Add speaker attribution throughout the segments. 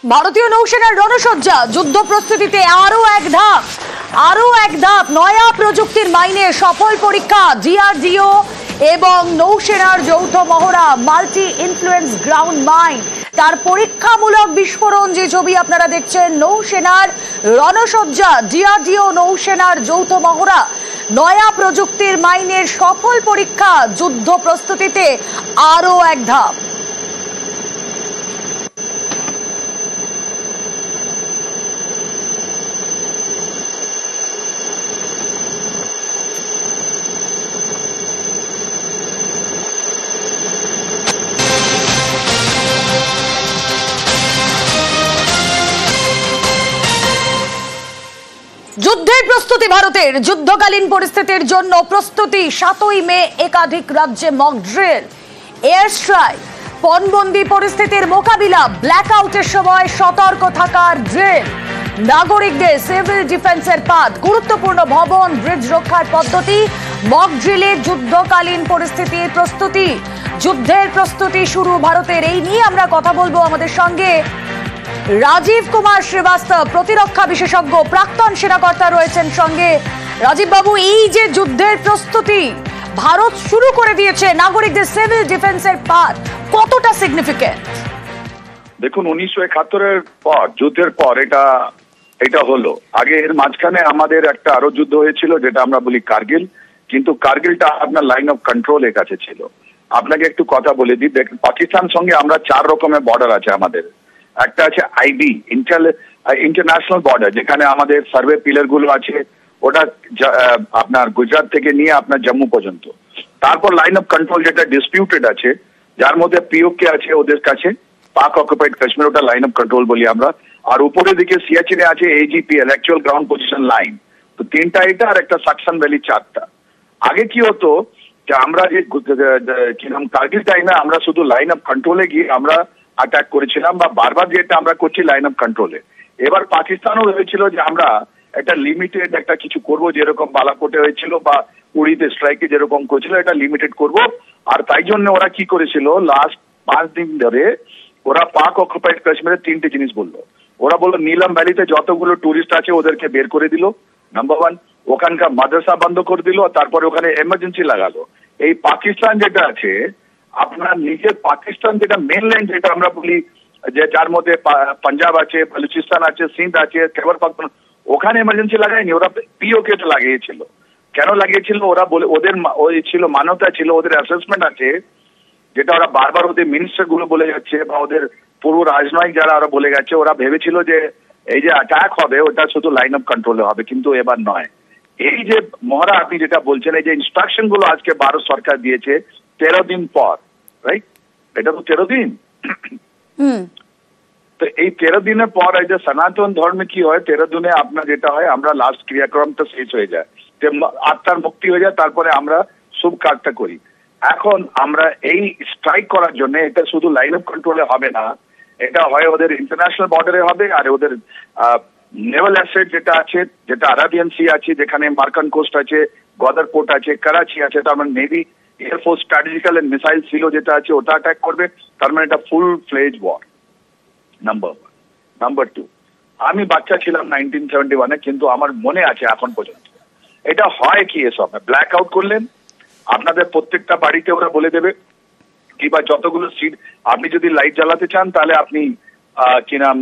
Speaker 1: ভারতীয় নৌসেনার রণসজ্জা যুদ্ধ প্রস্তুতিতে আরো এক ধাপ নয়া প্রযুক্তির মাইনে সফল পরীক্ষা ডিআরডিও এবং নৌসেনার যৌথ মহড়া মাল্টি ইনফ্লুয়েন্স গ্রাউন্ড মাইন তার পরীক্ষামূলক বিস্ফোরণ। যে ছবি আপনারা দেখছেন, নৌসেনার রণসজ্জা, ডিআরডিও নৌসেনার যৌথ মহড়া, নয়া প্রযুক্তির মাইনের সফল পরীক্ষা, যুদ্ধ প্রস্তুতিতে আরো এক ধাপ। যুদ্ধের প্রস্তুতি ভারতের, যুদ্ধকালীন পরিস্থিতির জন্য প্রস্তুতি। 7ই মে একাধিক রাজ্যে মক ড্রিল, এয়ার স্ট্রাইক, পণবন্দি পরিস্থিতির মোকাবিলা, ব্ল্যাকআউটের সময় সতর্ক থাকার ড্রিল, নাগরিকদের সিভিল ডিফেন্সের পাঠ, গুরুত্বপূর্ণ ভবন ব্রিজ রক্ষার পদ্ধতি। মক ড্রিলে যুদ্ধকালীন পরিস্থিতির প্রস্তুতি, যুদ্ধের প্রস্তুতি শুরু ভারতের। এই নিয়ে আমরা কথা বলবো। আমাদের সঙ্গে রাজীব কুমার শ্রীবাস্তব, প্রতিরক্ষা বিশেষজ্ঞ, প্রাক্তন সেনাকর্তা রয়েছেন সঙ্গে। রাজীব বাবু, এই যে যুদ্ধের প্রস্তুতি ভারত শুরু করে দিয়েছে, নাগরিকদের সিভিল ডিফেন্সের পাঠ কতটা সিগনিফিকেন্ট?
Speaker 2: দেখুন, 1971-এর পর, যুদ্ধের পর এটা হলো। আগে এর মাঝখানে আমাদের একটা আরো যুদ্ধ হয়েছিল, যেটা আমরা বলি কার্গিল। কিন্তু কার্গিলটা আপনার লাইন অফ কন্ট্রোলের কাছে ছিল। আপনাকে একটু কথা বলে দিই, দেখুন পাকিস্তান সঙ্গে আমরা 4 রকমের বর্ডার আছে আমাদের। একটা আছে আইবি, ইন্টারন্যাশনাল বর্ডার, যেখানে আমাদের সার্ভে পিলার গুলো আছে, ওটা আপনার গুজরাট থেকে নিয়ে আপনার জম্মু পর্যন্ত। তারপর লাইন অফ কন্ট্রোল যেটা ডিসপিউটেড আছে, যার মধ্যে পিওকে আছে ওদের কাছে, পাক অকুপাইড কাশ্মীর, ওটা লাইন অফ কন্ট্রোল বলি আমরা। আর উপরের দিকে সিয়াচিনে আছে এজিপিএল, অ্যাকচুয়াল গ্রাউন্ড পজিশন লাইন। তো 3টা এটা, আর একটা সাকশন ভ্যালি 4টা। আগে কি হতো যে আমরা যে কার্গিল টাইমে আমরা শুধু লাইন অফ কন্ট্রোলে গিয়ে আমরা অ্যাটাক করেছিলাম, বা বারবার যেটা আমরা করছি লাইন অফ কন্ট্রোলে। এবার পাকিস্তানও ভেবেছিল যে আমরা একটা লিমিটেড একটা কিছু করব, যেরকম বালাকোটে হয়েছিল বা উড়িতে স্ট্রাইকে যেরকম করেছিল, এটা লিমিটেড করব। আর তাই জন্য ওরা কি করেছিল, লাস্ট 5 দিন ধরে ওরা পাক অকুপাইড কাশ্মীরের 3টে জিনিস বললো। ওরা বললো নীলম ভ্যালিতে যতগুলো টুরিস্ট আছে ওদেরকে বের করে দিল, নাম্বার 1। ওখানকার মাদ্রাসা বন্ধ করে দিল, আর তারপরে ওখানে এমার্জেন্সি লাগালো। এই পাকিস্তান যেটা আছে আপনার নিজের পাকিস্তান, যেটা মেনল্যান্ড যেটা আমরা বলি, যে যার মধ্যে পাঞ্জাব আছে, বালুচিস্তান আছে, সিন্ধ আছে, খৈবর পাখতুনখোয়া, ওখানে এমার্জেন্সি লাগায়নি, ওরা পিওকে তে লাগিয়েছিল। কেন লাগিয়েছিল? ওরা বলে ওদের ওই ছিল মান্যতা ছিল, ওদের অ্যাসেসমেন্ট আছে, যেটা ওরা বারবার ওদের মিনিস্টার গুলো বলে যাচ্ছে, বা ওদের পূর্ব রাজনয়িক যারা ওরা বলে গেছে, ওরা ভেবেছিল যে এই যে অ্যাটাক হবে ওটা শুধু লাইন অফ কন্ট্রোলে হবে, কিন্তু এবার নয়। এই যে মহড়া আপনি যেটা বলছেন, এই যে ইনস্ট্রাকশন গুলো আজকে ভারত সরকার দিয়েছে 13 দিন পর, রাইট? এটা তো 13 দিন। তো এই 13 দিনের পর এই যে সনাতন ধর্মে কি হয়, 13 দিনে আপনার যেটা হয়, আমরা লাস্ট ক্রিয়াক্রমটা শেষ হয়ে যায়, আত্মার মুক্তি হয়ে যায়, তারপরে আমরা শুভ কাজটা করি। এখন আমরা এই স্ট্রাইক করার জন্য, এটা শুধু লাইন অফ কন্ট্রোলে হবে না, এটা হয় ওদের ইন্টারন্যাশনাল বর্ডারে হবে, আর ওদের নেভাল অ্যাসেট যেটা আছে, যেটা আরাবিয়ান সি আছে, যেখানে মার্কান কোস্ট আছে, গদর পোর্ট আছে, করাচি আছে, তার মানে navy, air force, strategical and missile silo যেটা আছে, ওটা অ্যাটাক করবে। তার মানে এটা full fledge war, number 1। Number 2, আমি বাচ্চা ছিলাম 1971-এ, কিন্তু আমার মনে আছে এখন পর্যন্ত এটা হয় কি, এসব ব্ল্যাক আউট করলেন আপনাদের প্রত্যেকটা বাড়িতে ওরা বলে দেবে, কিংবা যতগুলো সিট আপনি যদি লাইট জ্বালাতে চান, তাহলে আপনি কি নাম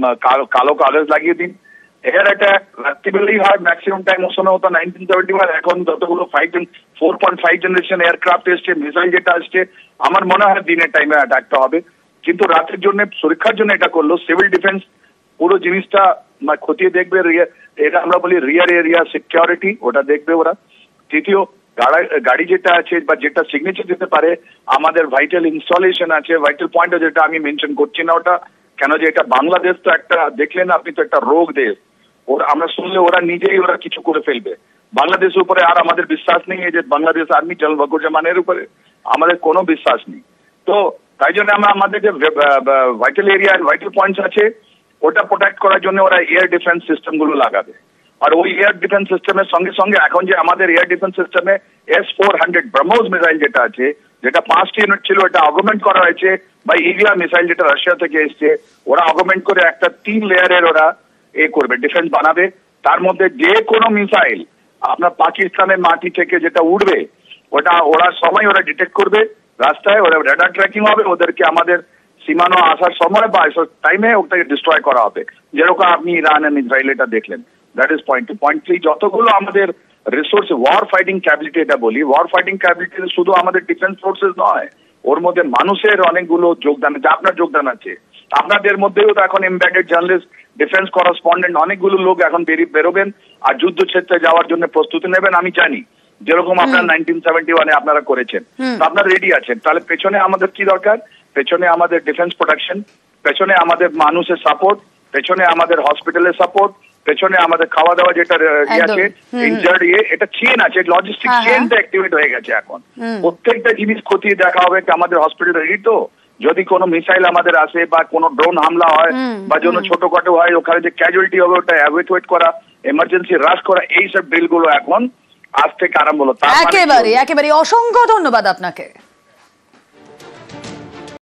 Speaker 2: কালো কাগজ লাগিয়ে দিন। এর একটা রাত্রিবেলাই হয়, ম্যাক্সিমাম টাইম ওর সময় হতো 1971। এখন যতগুলো 4.5 জেনারেশন এয়ারক্রাফট এসছে, মিসাইল যেটা আসছে, আমার মনে হয় দিনের টাইমে অ্যাটাকটা হবে। কিন্তু রাতের জন্য, সুরক্ষার জন্য এটা করলো। সিভিল ডিফেন্স পুরো জিনিসটা খতিয়ে দেখবে, এটা আমরা বলি রিয়ার এরিয়া সিকিউরিটি, ওটা দেখবে ওরা। তৃতীয়, গাড়ি যেটা আছে বা যেটা সিগনেচার দিতে পারে, আমাদের ভাইটাল ইনস্টলেশন আছে, ভাইটাল পয়েন্ট, যেটা আমি মেনশন করছি না ওটা, কেন যে এটা বাংলাদেশ তো একটা, দেখলেন আপনি তো একটা রোগ দেশ, আমরা শুনলে ওরা নিজেই ওরা কিছু করে ফেলবে। বাংলাদেশের উপরে আর আমাদের বিশ্বাস নেই, এই যে বাংলাদেশ আর্মি জেনারেল ওয়াকুরুজ্জামানের উপরে আমাদের কোনো বিশ্বাস নেই। তো তাই জন্য আমরা আমাদের যে ভাইটাল এরিয়া, ভাইটাল পয়েন্টস আছে, ওটা প্রোটেক্ট করার জন্য ওরা এয়ার ডিফেন্স সিস্টেম গুলো লাগাবে। আর ওই এয়ার ডিফেন্স সিস্টেমের সঙ্গে সঙ্গে এখন যে আমাদের এয়ার ডিফেন্স সিস্টেমে S-400 ব্রহ্মোস মিসাইল যেটা আছে, যেটা 5টি ইউনিট ছিল, এটা অগমেন্ট করা হয়েছে বা ইভিয়া মিসাইল যেটা রাশিয়া থেকে এসছে, ওরা অগমেন্ট করে একটা 3 লেয়ারের ওরা করবে, ডিফেন্স বানাবে। তার মধ্যে যে কোনো মিসাইল আপনার পাকিস্তানের মাটি থেকে যেটা উঠবে ওটা ওরা সময় ওরা ডিটেক্ট করবে, রাস্তায় ওরা রেডার ট্র্যাকিং হবে, ওদেরকে আমাদের সীমানো আসার সময় বা টাইমে ওটাকে ডিস্ট্রয় করা হবে, যেরকম আপনি ইরান এন্ড ইসরায়েল এটা দেখলেন। That is point 2। পয়েন্ট 3, যতগুলো আমাদের রিসোর্স ওয়ার ফাইটিং ক্যাপাবিলিটি এটা বলি, ওয়ার ফাইটিং ক্যাপাবিলিটি শুধু আমাদের ডিফেন্স ফোর্সেস নয়, ওর মধ্যে মানুষের অনেকগুলো যোগদান আছে, আপনার যোগদান আছে, আপনাদের মধ্যেও তো এখন এমবেডেড জার্নালিস্ট, ডিফেন্স করেসপন্ডেন্ট অনেকগুলো লোক এখন বেরোবেন আর যুদ্ধক্ষেত্রে যাওয়ার জন্য প্রস্তুতি নেবেন। আমি জানি যেরকম আপনারা 1971-এ আপনারা করেছেন, আপনারা রেডি আছেন। তাহলে পেছনে আমাদের কি দরকার? পেছনে আমাদের ডিফেন্স প্রোটেকশন, পেছনে আমাদের মানুষের সাপোর্ট, পেছনে আমাদের হসপিটালের সাপোর্ট, পেছনে আমাদের খাওয়া দাওয়া যেটা আছে ইনজার্ড এটা চেন আছে, লজিস্টিক চেনটা অ্যাক্টিভেট হয়ে গেছে এখন। প্রত্যেকটা জিনিস খতিয়ে দেখা হবে যে আমাদের হসপিটাল রেডি তো, যদি কোনো মিসাইল আমাদের আসে বা কোনো ড্রোন হামলা হয় বা কোনো ছোটখাটো হয়, ওখানে যে ক্যাজুয়ালিটি হবে ওটা এভাকুয়েট করা, এমার্জেন্সি রাশ করা, এইসব ড্রিলগুলো এখন আজ থেকে আরম্ভ হলো।
Speaker 1: একেবারে অসংখ্য ধন্যবাদ আপনাকে।